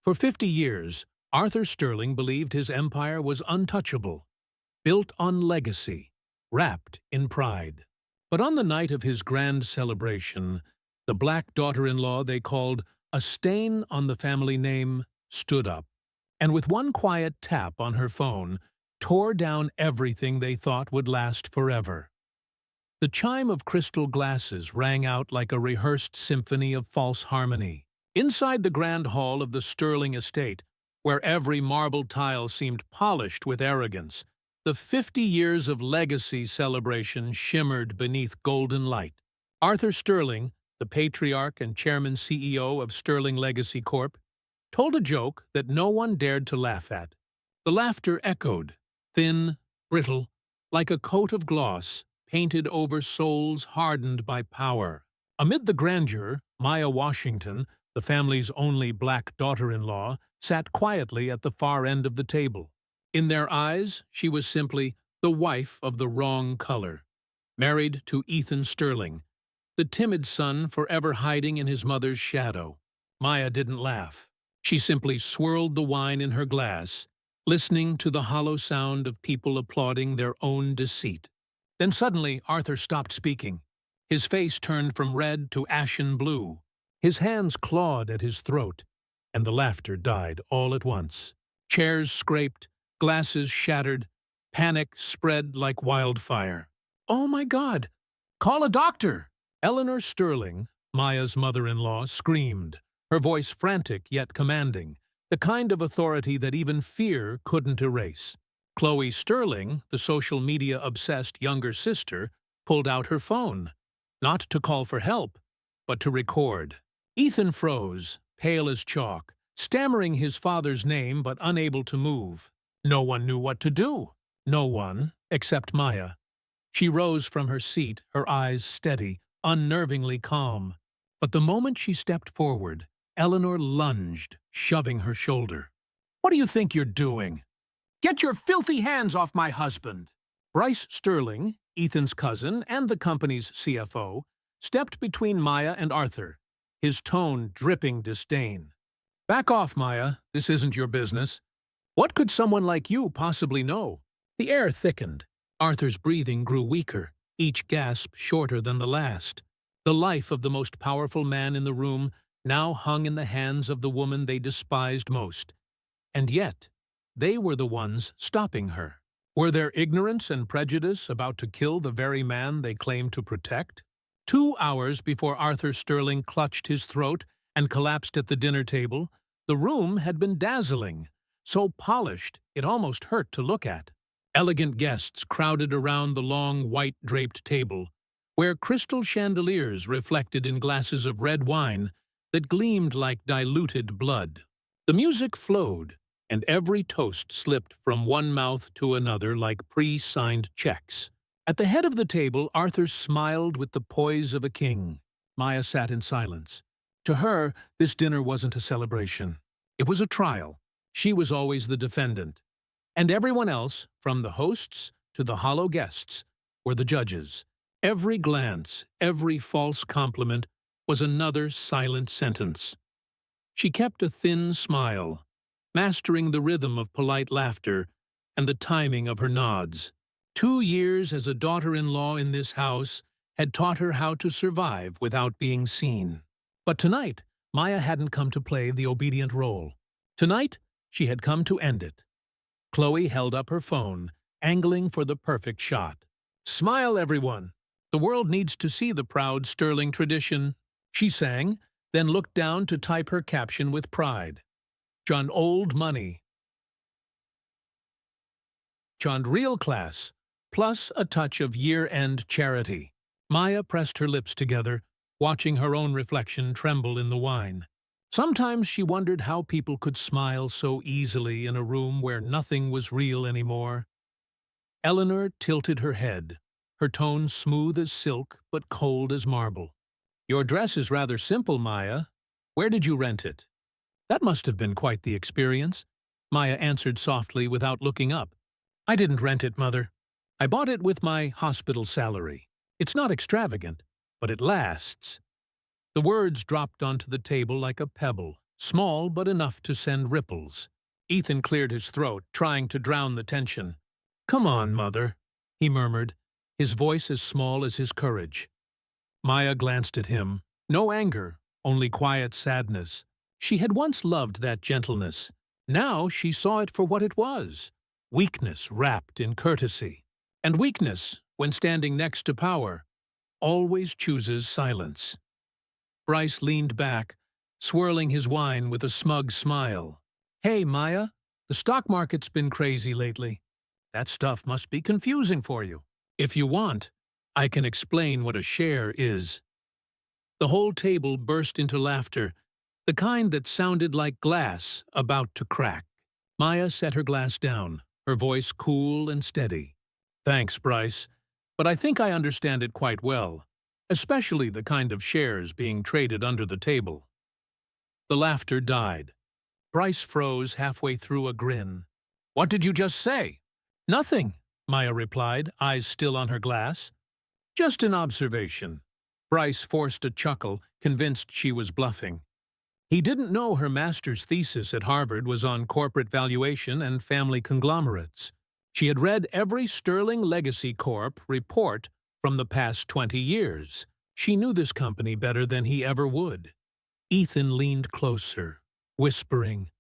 For 50 years, Arthur Sterling believed his empire was untouchable, built on legacy, wrapped in pride. But on the night of his grand celebration, the black daughter-in-law they called a stain on the family name stood up, and with one quiet tap on her phone, tore down everything they thought would last forever. The chime of crystal glasses rang out like a rehearsed symphony of false harmony. Inside the grand hall of the Sterling estate, where every marble tile seemed polished with arrogance, the 50 years of legacy celebration shimmered beneath golden light. Arthur Sterling, the patriarch and chairman CEO of Sterling Legacy Corp., told a joke that no one dared to laugh at. The laughter echoed, thin, brittle, like a coat of gloss painted over souls hardened by power. Amid the grandeur, Maya Washington, the family's only black daughter-in-law, sat quietly at the far end of the table. In their eyes, she was simply the wife of the wrong color, married to Ethan Sterling, the timid son forever hiding in his mother's shadow. Maya didn't laugh. She simply swirled the wine in her glass, listening to the hollow sound of people applauding their own deceit. Then suddenly Arthur stopped speaking. His face turned from red to ashen blue. His hands clawed at his throat, and the laughter died all at once. Chairs scraped, glasses shattered, panic spread like wildfire. "Oh my God! Call a doctor!" Eleanor Sterling, Maya's mother-in-law, screamed, her voice frantic yet commanding, the kind of authority that even fear couldn't erase. Chloe Sterling, the social media-obsessed younger sister, pulled out her phone, not to call for help, but to record. Ethan froze, pale as chalk, stammering his father's name but unable to move. No one knew what to do. No one, except Maya. She rose from her seat, her eyes steady, unnervingly calm. But the moment she stepped forward, Eleanor lunged, shoving her shoulder. "What do you think you're doing? Get your filthy hands off my husband!" Bryce Sterling, Ethan's cousin and the company's CFO, stepped between Maya and Arthur, his tone dripping disdain. "Back off, Maya. This isn't your business. What could someone like you possibly know?" The air thickened. Arthur's breathing grew weaker, each gasp shorter than the last. The life of the most powerful man in the room now hung in the hands of the woman they despised most. And yet, they were the ones stopping her. Were their ignorance and prejudice about to kill the very man they claimed to protect? 2 hours before Arthur Sterling clutched his throat and collapsed at the dinner table, the room had been dazzling, so polished it almost hurt to look at. Elegant guests crowded around the long, white-draped table, where crystal chandeliers reflected in glasses of red wine that gleamed like diluted blood. The music flowed, and every toast slipped from one mouth to another like pre-signed checks. At the head of the table, Arthur smiled with the poise of a king. Maya sat in silence. To her, this dinner wasn't a celebration. It was a trial. She was always the defendant. And everyone else, from the hosts to the hollow guests, were the judges. Every glance, every false compliment was another silent sentence. She kept a thin smile, mastering the rhythm of polite laughter and the timing of her nods. 2 years as a daughter-in-law in this house had taught her how to survive without being seen. But tonight, Maya hadn't come to play the obedient role. Tonight, she had come to end it. Chloe held up her phone, angling for the perfect shot. "Smile, everyone. The world needs to see the proud Sterling tradition," she sang, then looked down to type her caption with pride. "John old money. John real class, plus a touch of year-end charity." Maya pressed her lips together, watching her own reflection tremble in the wine. Sometimes she wondered how people could smile so easily in a room where nothing was real anymore. Eleanor tilted her head, her tone smooth as silk but cold as marble. "Your dress is rather simple, Maya. Where did you rent it?" "That must have been quite the experience," Maya answered softly without looking up. "I didn't rent it, Mother. I bought it with my hospital salary. It's not extravagant, but it lasts." The words dropped onto the table like a pebble, small but enough to send ripples. Ethan cleared his throat, trying to drown the tension. "Come on, Mother," he murmured, his voice as small as his courage. Maya glanced at him. No anger, only quiet sadness. She had once loved that gentleness. Now she saw it for what it was. Weakness wrapped in courtesy. And weakness, when standing next to power, always chooses silence. Bryce leaned back, swirling his wine with a smug smile. "Hey, Maya, the stock market's been crazy lately. That stuff must be confusing for you. If you want, I can explain what a share is." The whole table burst into laughter, the kind that sounded like glass about to crack. Maya set her glass down, her voice cool and steady. "Thanks, Bryce, but I think I understand it quite well, especially the kind of shares being traded under the table." The laughter died. Bryce froze halfway through a grin. "What did you just say?" "Nothing," Maya replied, eyes still on her glass. "Just an observation." Bryce forced a chuckle, convinced she was bluffing. He didn't know her master's thesis at Harvard was on corporate valuation and family conglomerates. She had read every Sterling Legacy Corp report from the past 20 years. She knew this company better than he ever would. Ethan leaned closer, whispering,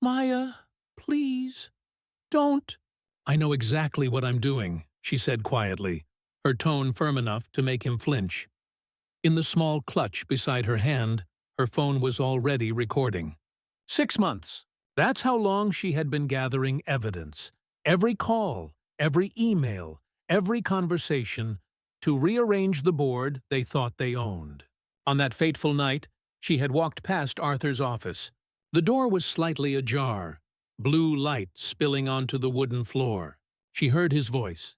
"Maya, please, don't." "I know exactly what I'm doing," she said quietly, her tone firm enough to make him flinch. In the small clutch beside her hand, her phone was already recording. 6 months. That's how long she had been gathering evidence. Every call, every email, every conversation, to rearrange the board they thought they owned. On that fateful night, she had walked past Arthur's office. The door was slightly ajar, blue light spilling onto the wooden floor. She heard his voice.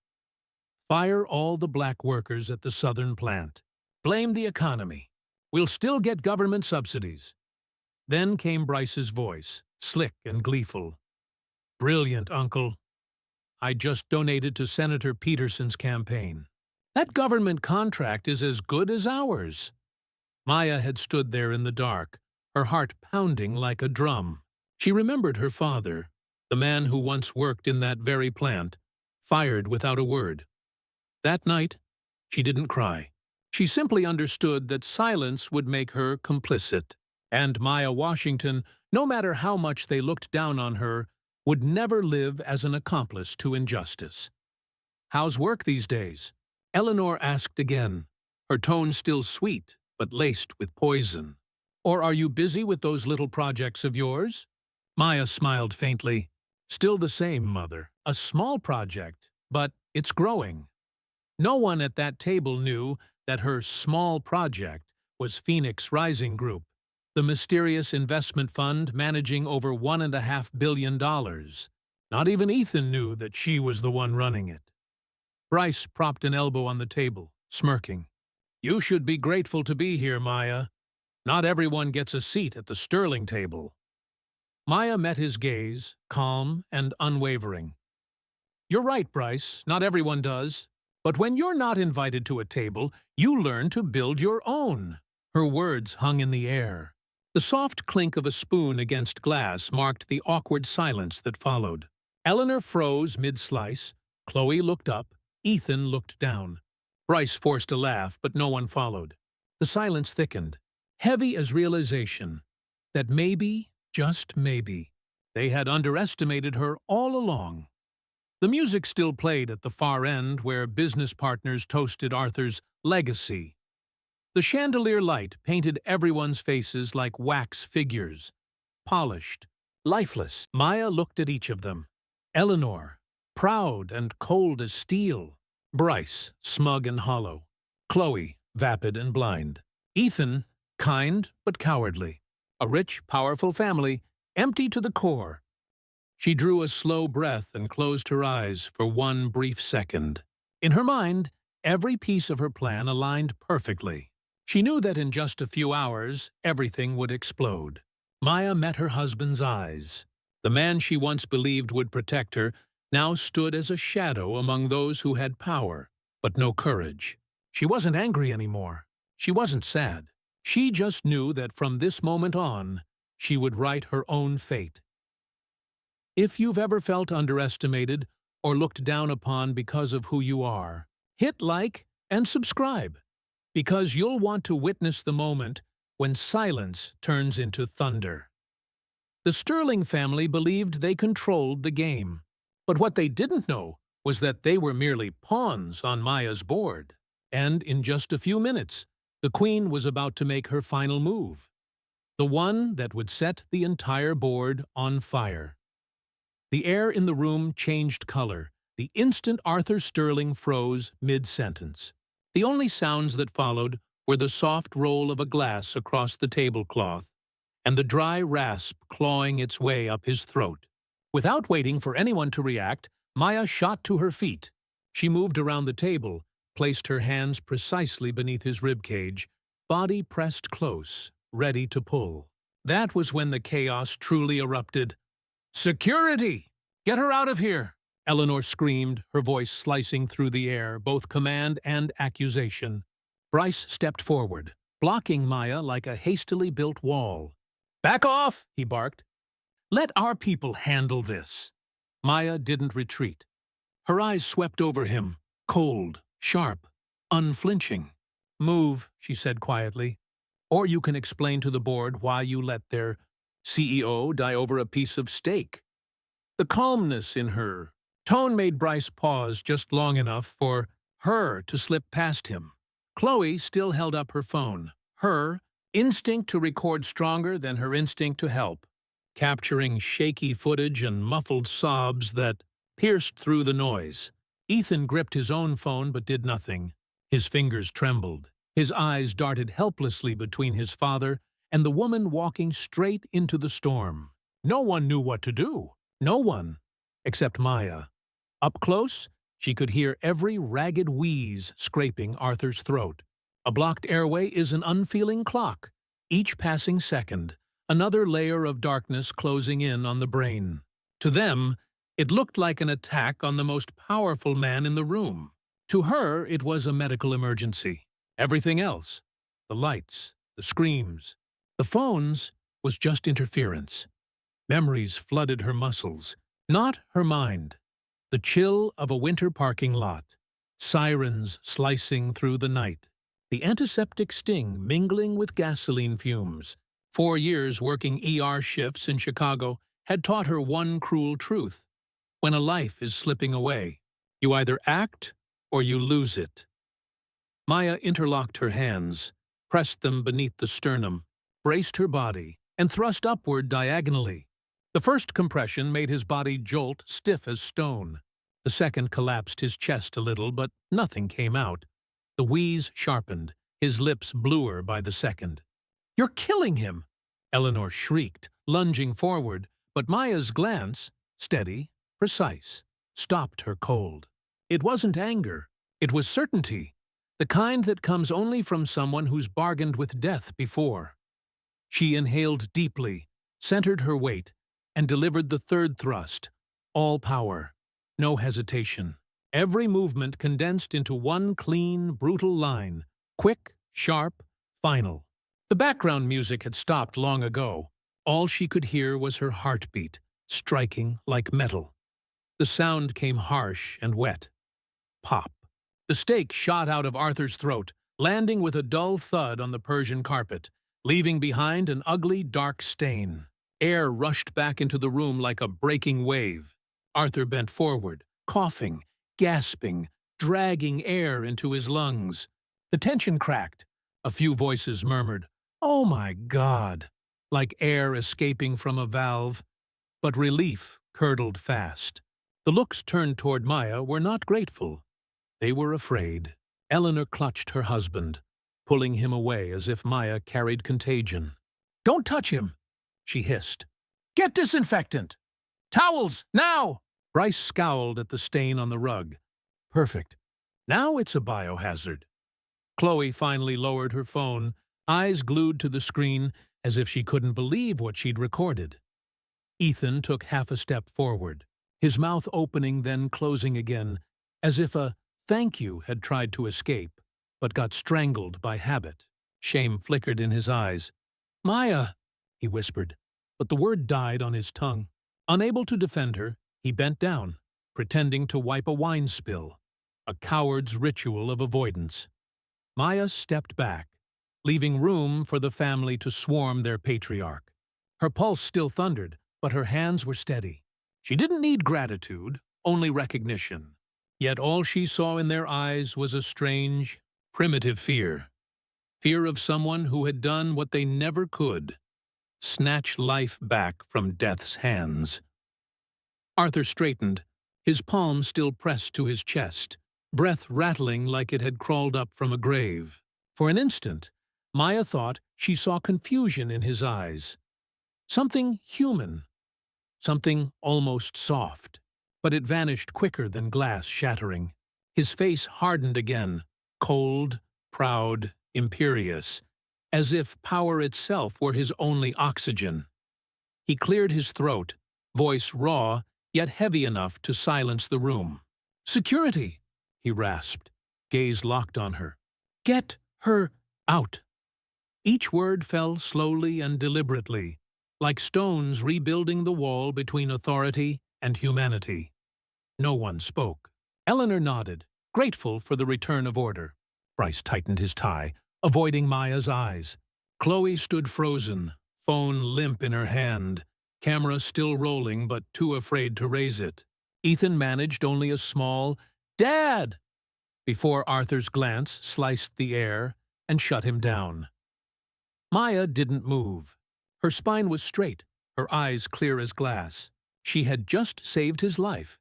"Fire all the black workers at the southern plant. Blame the economy. We'll still get government subsidies." Then came Bryce's voice, slick and gleeful. "Brilliant, Uncle. I just donated to Senator Peterson's campaign. That government contract is as good as ours." Maya had stood there in the dark, her heart pounding like a drum. She remembered her father, the man who once worked in that very plant, fired without a word. That night, she didn't cry. She simply understood that silence would make her complicit, and Maya Washington, no matter how much they looked down on her, would never live as an accomplice to injustice. "How's work these days?" Eleanor asked again, her tone still sweet but laced with poison. "Or are you busy with those little projects of yours?" Maya smiled faintly. "Still the same, Mother. A small project, but it's growing." No one at that table knew that her small project was Phoenix Rising Group, the mysterious investment fund managing over $1.5 billion. Not even Ethan knew that she was the one running it. Bryce propped an elbow on the table, smirking. "You should be grateful to be here, Maya. Not everyone gets a seat at the Sterling table." Maya met his gaze, calm and unwavering. "You're right, Bryce, not everyone does. But when you're not invited to a table, you learn to build your own." Her words hung in the air. The soft clink of a spoon against glass marked the awkward silence that followed. Eleanor froze mid-slice, Chloe looked up, Ethan looked down. Bryce forced a laugh, but no one followed. The silence thickened, heavy as realization that maybe, just maybe, they had underestimated her all along. The music still played at the far end where business partners toasted Arthur's legacy. The chandelier light painted everyone's faces like wax figures, polished, lifeless. Maya looked at each of them. Eleanor, proud and cold as steel. Bryce, smug and hollow. Chloe, vapid and blind. Ethan, kind but cowardly. A rich, powerful family, empty to the core. She drew a slow breath and closed her eyes for one brief second. In her mind, every piece of her plan aligned perfectly. She knew that in just a few hours, everything would explode. Maya met her husband's eyes. The man she once believed would protect her now stood as a shadow among those who had power, but no courage. She wasn't angry anymore. She wasn't sad. She just knew that from this moment on, she would write her own fate. If you've ever felt underestimated or looked down upon because of who you are, hit like and subscribe, because you'll want to witness the moment when silence turns into thunder. The Sterling family believed they controlled the game, but what they didn't know was that they were merely pawns on Maya's board. And in just a few minutes, the Queen was about to make her final move, the one that would set the entire board on fire. The air in the room changed color the instant Arthur Sterling froze mid-sentence. The only sounds that followed were the soft roll of a glass across the tablecloth and the dry rasp clawing its way up his throat. Without waiting for anyone to react, Maya shot to her feet. She moved around the table, placed her hands precisely beneath his ribcage, body pressed close, ready to pull. That was when the chaos truly erupted. "Security! Get her out of here!" Eleanor screamed, her voice slicing through the air, both command and accusation. Bryce stepped forward, blocking Maya like a hastily built wall. "Back off!" he barked. "Let our people handle this." Maya didn't retreat. Her eyes swept over him, cold, sharp, unflinching. "Move," she said quietly, "or you can explain to the board why you let their CEO die over a piece of steak." The calmness in her tone made Bryce pause just long enough for her to slip past him. Chloe still held up her phone, her instinct to record stronger than her instinct to help, capturing shaky footage and muffled sobs that pierced through the noise. Ethan gripped his own phone but did nothing. His fingers trembled. His eyes darted helplessly between his father and the woman walking straight into the storm. No one knew what to do. No one, except Maya. Up close, she could hear every ragged wheeze scraping Arthur's throat. A blocked airway is an unfeeling clock. Each passing second, another layer of darkness closing in on the brain. To them, it looked like an attack on the most powerful man in the room. To her, it was a medical emergency. Everything else, the lights, the screams, the phones, was just interference. Memories flooded her muscles, not her mind. The chill of a winter parking lot, sirens slicing through the night, the antiseptic sting mingling with gasoline fumes. 4 years working ER shifts in Chicago had taught her one cruel truth. When a life is slipping away, you either act or you lose it. Maya interlocked her hands, pressed them beneath the sternum, braced her body, and thrust upward diagonally. The first compression made his body jolt stiff as stone. The second collapsed his chest a little, but nothing came out. The wheeze sharpened, his lips bluer by the second. "You're killing him!" Eleanor shrieked, lunging forward, but Maya's glance, steady, precise, stopped her cold. It wasn't anger, it was certainty, the kind that comes only from someone who's bargained with death before. She inhaled deeply, centered her weight, and delivered the third thrust, all power, no hesitation. Every movement condensed into one clean, brutal line, quick, sharp, final. The background music had stopped long ago. All she could hear was her heartbeat, striking like metal. The sound came harsh and wet. Pop. The steak shot out of Arthur's throat, landing with a dull thud on the Persian carpet, leaving behind an ugly, dark stain. Air rushed back into the room like a breaking wave. Arthur bent forward, coughing, gasping, dragging air into his lungs. The tension cracked. A few voices murmured, "Oh my God," like air escaping from a valve. But relief curdled fast. The looks turned toward Maya were not grateful. They were afraid. Eleanor clutched her husband, pulling him away as if Maya carried contagion. "Don't touch him," she hissed. "Get disinfectant! Towels, now!" Bryce scowled at the stain on the rug. "Perfect. Now it's a biohazard." Chloe finally lowered her phone, eyes glued to the screen as if she couldn't believe what she'd recorded. Ethan took half a step forward, his mouth opening then closing again, as if a thank you had tried to escape, but got strangled by habit. Shame flickered in his eyes. "Maya," he whispered. but the word died on his tongue. Unable to defend her, he bent down, pretending to wipe a wine spill, a coward's ritual of avoidance. Maya stepped back, leaving room for the family to swarm their patriarch. Her pulse still thundered, but her hands were steady. She didn't need gratitude, only recognition. Yet all she saw in their eyes was a strange, primitive fear. Fear of someone who had done what they never could, snatch life back from death's hands. Arthur straightened, his palm still pressed to his chest, breath rattling like it had crawled up from a grave. For an instant, Maya thought she saw confusion in his eyes. Something human, something almost soft, but it vanished quicker than glass shattering. His face hardened again, cold, proud, imperious, as if power itself were his only oxygen. He cleared his throat, voice raw, yet heavy enough to silence the room. "Security!" he rasped, gaze locked on her. "Get her out!" Each word fell slowly and deliberately, like stones rebuilding the wall between authority and humanity. No one spoke. Eleanor nodded, grateful for the return of order. Bryce tightened his tie, avoiding Maya's eyes. Chloe stood frozen, phone limp in her hand, camera still rolling but too afraid to raise it. Ethan managed only a small "Dad!" before Arthur's glance sliced the air and shut him down. Maya didn't move. Her spine was straight, her eyes clear as glass. She had just saved his life,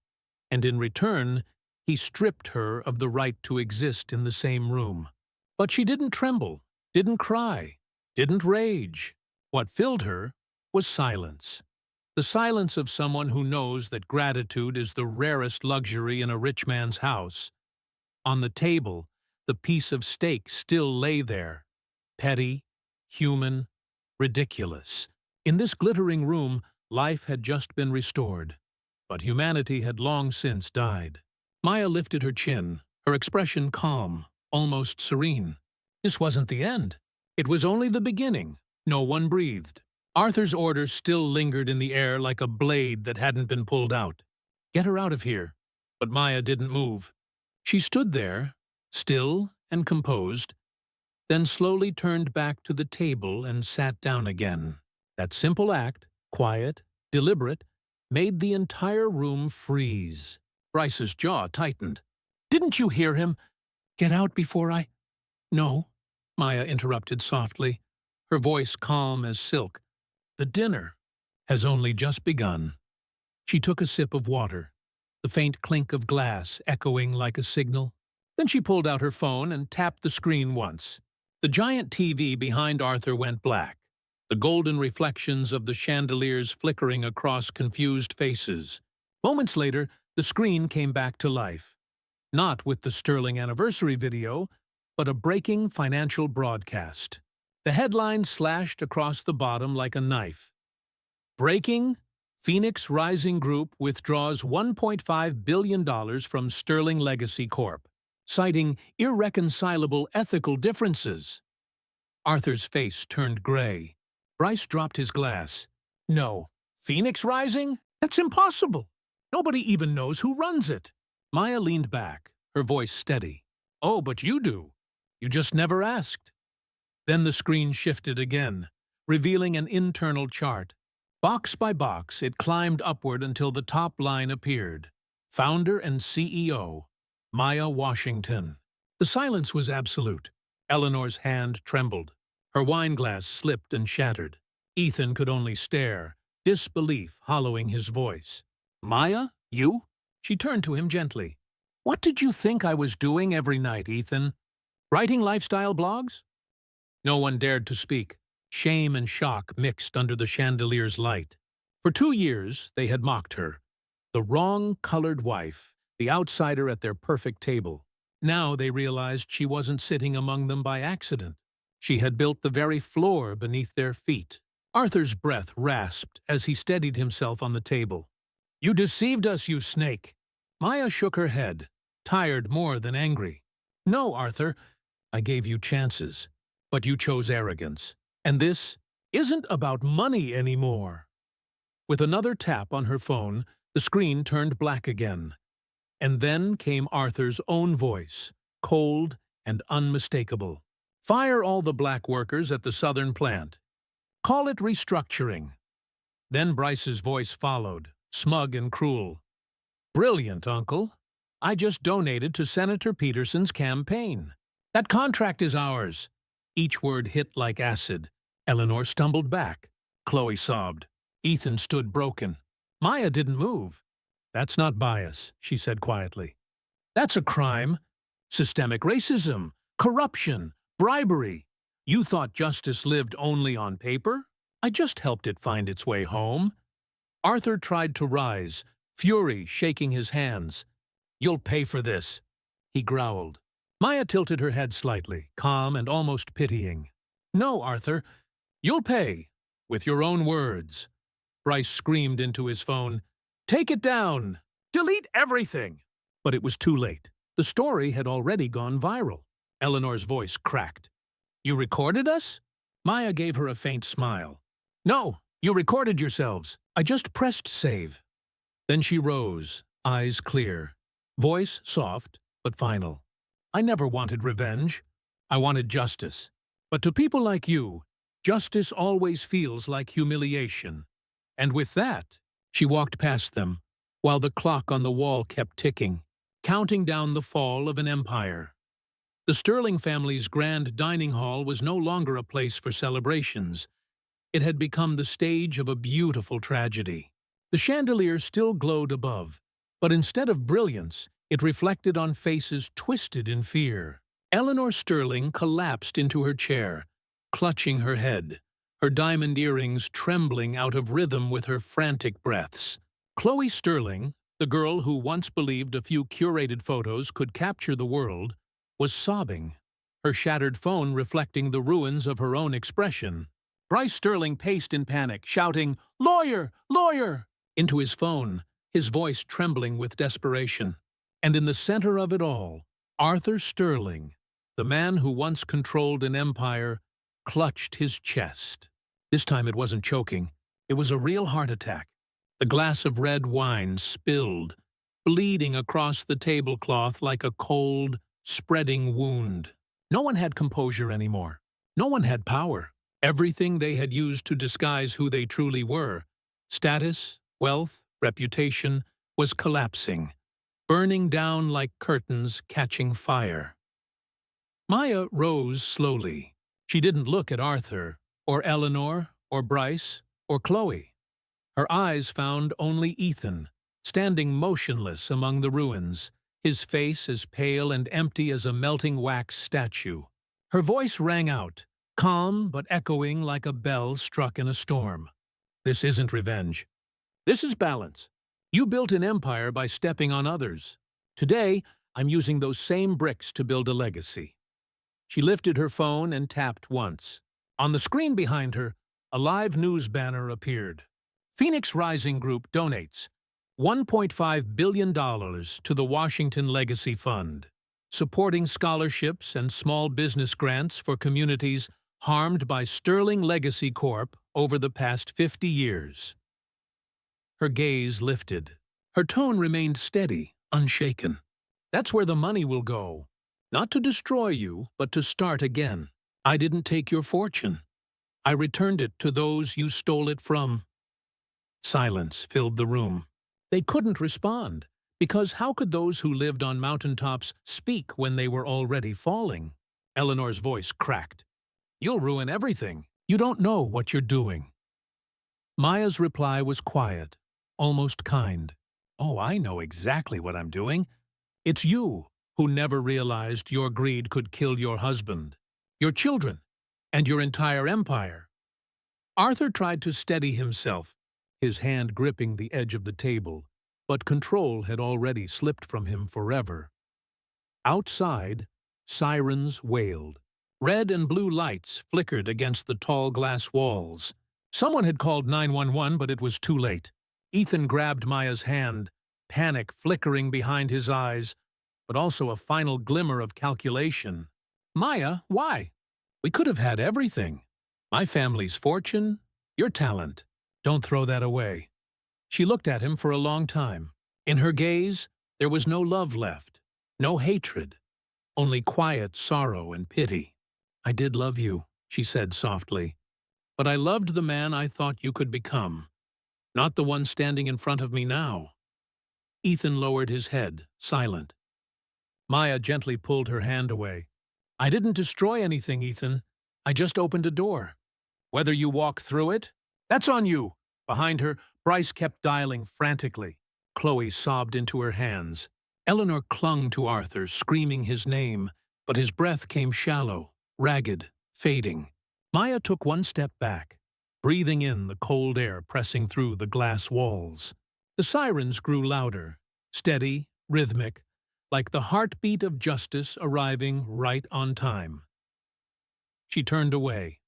and in return, he stripped her of the right to exist in the same room. But she didn't tremble, didn't cry, didn't rage. What filled her was silence. The silence of someone who knows that gratitude is the rarest luxury in a rich man's house. On the table, the piece of steak still lay there, petty, human, ridiculous. In this glittering room, life had just been restored, but humanity had long since died. Maya lifted her chin, her expression calm, almost serene. This wasn't the end. It was only the beginning. No one breathed. Arthur's orders still lingered in the air like a blade that hadn't been pulled out. "Get her out of here." But Maya didn't move. She stood there, still and composed, then slowly turned back to the table and sat down again. That simple act, quiet, deliberate, made the entire room freeze. Bryce's jaw tightened. "Didn't you hear him? Get out before I—" "No," Maya interrupted softly, her voice calm as silk. "The dinner has only just begun." She took a sip of water, the faint clink of glass echoing like a signal. Then she pulled out her phone and tapped the screen once. The giant TV behind Arthur went black, the golden reflections of the chandeliers flickering across confused faces. Moments later, the screen came back to life. Not with the Sterling anniversary video, but a breaking financial broadcast. The headline slashed across the bottom like a knife. "Breaking: Phoenix Rising Group withdraws $1.5 billion from Sterling Legacy Corp., citing irreconcilable ethical differences." Arthur's face turned gray. Bryce dropped his glass. "No. Phoenix Rising? That's impossible. Nobody even knows who runs it." Maya leaned back, her voice steady. "Oh, but you do. You just never asked." Then the screen shifted again, revealing an internal chart. Box by box, it climbed upward until the top line appeared. Founder and CEO, Maya Washington. The silence was absolute. Eleanor's hand trembled. Her wineglass slipped and shattered. Ethan could only stare, disbelief hollowing his voice. "Maya, you?" She turned to him gently. "What did you think I was doing every night, Ethan? Writing lifestyle blogs?" No one dared to speak. Shame and shock mixed under the chandelier's light. For 2 years, they had mocked her. The wrong-colored wife, the outsider at their perfect table. Now they realized she wasn't sitting among them by accident. She had built the very floor beneath their feet. Arthur's breath rasped as he steadied himself on the table. "You deceived us, you snake!" Maya shook her head, tired more than angry. "No, Arthur, I gave you chances, but you chose arrogance. And this isn't about money anymore." With another tap on her phone, the screen turned black again. And then came Arthur's own voice, cold and unmistakable. Fire all the black workers at the southern plant. Call it restructuring. Then Bryce's voice followed, smug and cruel. Brilliant, Uncle. I just donated to Senator Peterson's campaign. That contract is ours. Each word hit like acid. Eleanor stumbled back. Chloe sobbed. Ethan stood broken. Maya didn't move. That's not bias, she said quietly. That's a crime. Systemic racism, corruption, bribery. You thought justice lived only on paper? I just helped it find its way home. Arthur tried to rise, fury shaking his hands. You'll pay for this, he growled. Maya tilted her head slightly, calm and almost pitying. No, Arthur, you'll pay, with your own words. Bryce screamed into his phone. Take it down! Delete everything! But it was too late. The story had already gone viral. Eleanor's voice cracked. You recorded us? Maya gave her a faint smile. No, you recorded yourselves. I just pressed save. Then she rose, eyes clear, voice soft but final. I never wanted revenge. I wanted justice. But to people like you, justice always feels like humiliation. And with that, she walked past them, while the clock on the wall kept ticking, counting down the fall of an empire. The Sterling family's grand dining hall was no longer a place for celebrations. It had become the stage of a beautiful tragedy. The chandelier still glowed above, but instead of brilliance, it reflected on faces twisted in fear. Eleanor Sterling collapsed into her chair, clutching her head, her diamond earrings trembling out of rhythm with her frantic breaths. Chloe Sterling, the girl who once believed a few curated photos could capture the world, was sobbing, her shattered phone reflecting the ruins of her own expression. Bryce Sterling paced in panic, shouting, "Lawyer! Lawyer!" into his phone, his voice trembling with desperation. And in the center of it all, Arthur Sterling, the man who once controlled an empire, clutched his chest. This time it wasn't choking. It was a real heart attack. The glass of red wine spilled, bleeding across the tablecloth like a cold, spreading wound. No one had composure anymore. No one had power. Everything they had used to disguise who they truly were, status, wealth, reputation, was collapsing, burning down like curtains catching fire. Maya rose slowly. She didn't look at Arthur, or Eleanor, or Bryce, or Chloe. Her eyes found only Ethan, standing motionless among the ruins, his face as pale and empty as a melting wax statue. Her voice rang out, calm but echoing like a bell struck in a storm. This isn't revenge. This is balance. You built an empire by stepping on others. Today, I'm using those same bricks to build a legacy. She lifted her phone and tapped once. On the screen behind her, a live news banner appeared. Phoenix Rising Group donates $1.5 billion to the Washington Legacy Fund, supporting scholarships and small business grants for communities harmed by Sterling Legacy Corp. Over the past 50 years. Her gaze lifted. Her tone remained steady, unshaken. That's where the money will go. Not to destroy you, but to start again. I didn't take your fortune. I returned it to those you stole it from. Silence filled the room. They couldn't respond, because how could those who lived on mountaintops speak when they were already falling? Eleanor's voice cracked. You'll ruin everything. You don't know what you're doing. Maya's reply was quiet, almost kind. Oh, I know exactly what I'm doing. It's you who never realized your greed could kill your husband, your children, and your entire empire. Arthur tried to steady himself, his hand gripping the edge of the table, but control had already slipped from him forever. Outside, sirens wailed. Red and blue lights flickered against the tall glass walls. Someone had called 911, but it was too late. Ethan grabbed Maya's hand, panic flickering behind his eyes, but also a final glimmer of calculation. Maya, why? We could have had everything. My family's fortune, your talent. Don't throw that away. She looked at him for a long time. In her gaze, there was no love left, no hatred, only quiet sorrow and pity. "I did love you," she said softly, "but I loved the man I thought you could become, not the one standing in front of me now." Ethan lowered his head, silent. Maya gently pulled her hand away. "I didn't destroy anything, Ethan. I just opened a door. Whether you walk through it, that's on you." Behind her, Bryce kept dialing frantically. Chloe sobbed into her hands. Eleanor clung to Arthur, screaming his name, but his breath came shallow, ragged, fading. Maya took one step back, breathing in the cold air pressing through the glass walls. The sirens grew louder, steady, rhythmic, like the heartbeat of justice arriving right on time. She turned away,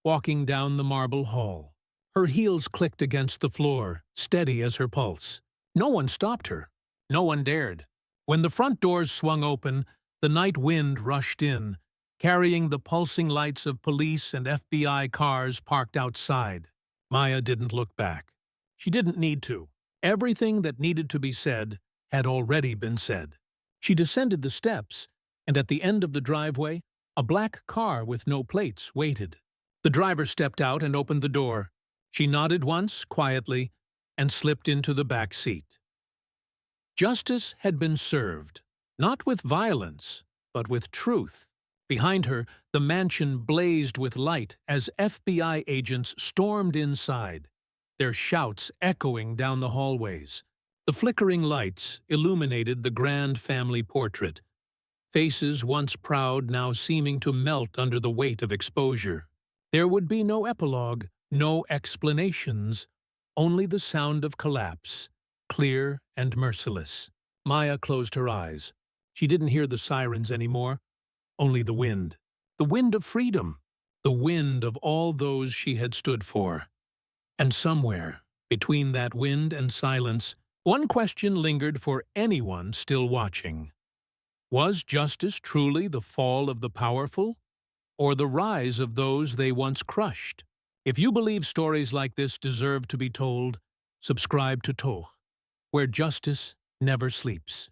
walking down the marble hall. Her heels clicked against the floor, steady as her pulse. No one stopped her. No one dared. When the front doors swung open, the night wind rushed in, carrying the pulsing lights of police and FBI cars parked outside. Maya didn't look back. She didn't need to. Everything that needed to be said had already been said. She descended the steps, and at the end of the driveway, a black car with no plates waited. The driver stepped out and opened the door. She nodded once, quietly, and slipped into the back seat. Justice had been served, not with violence, but with truth. Behind her, the mansion blazed with light as FBI agents stormed inside, their shouts echoing down the hallways. The flickering lights illuminated the grand family portrait, faces once proud now seeming to melt under the weight of exposure. There would be no epilogue, no explanations, only the sound of collapse, clear and merciless. Maya closed her eyes. She didn't hear the sirens anymore, only the wind of freedom, the wind of all those she had stood for. And somewhere, between that wind and silence, one question lingered for anyone still watching. Was justice truly the fall of the powerful, or the rise of those they once crushed? If you believe stories like this deserve to be told, subscribe to Toch, where justice never sleeps.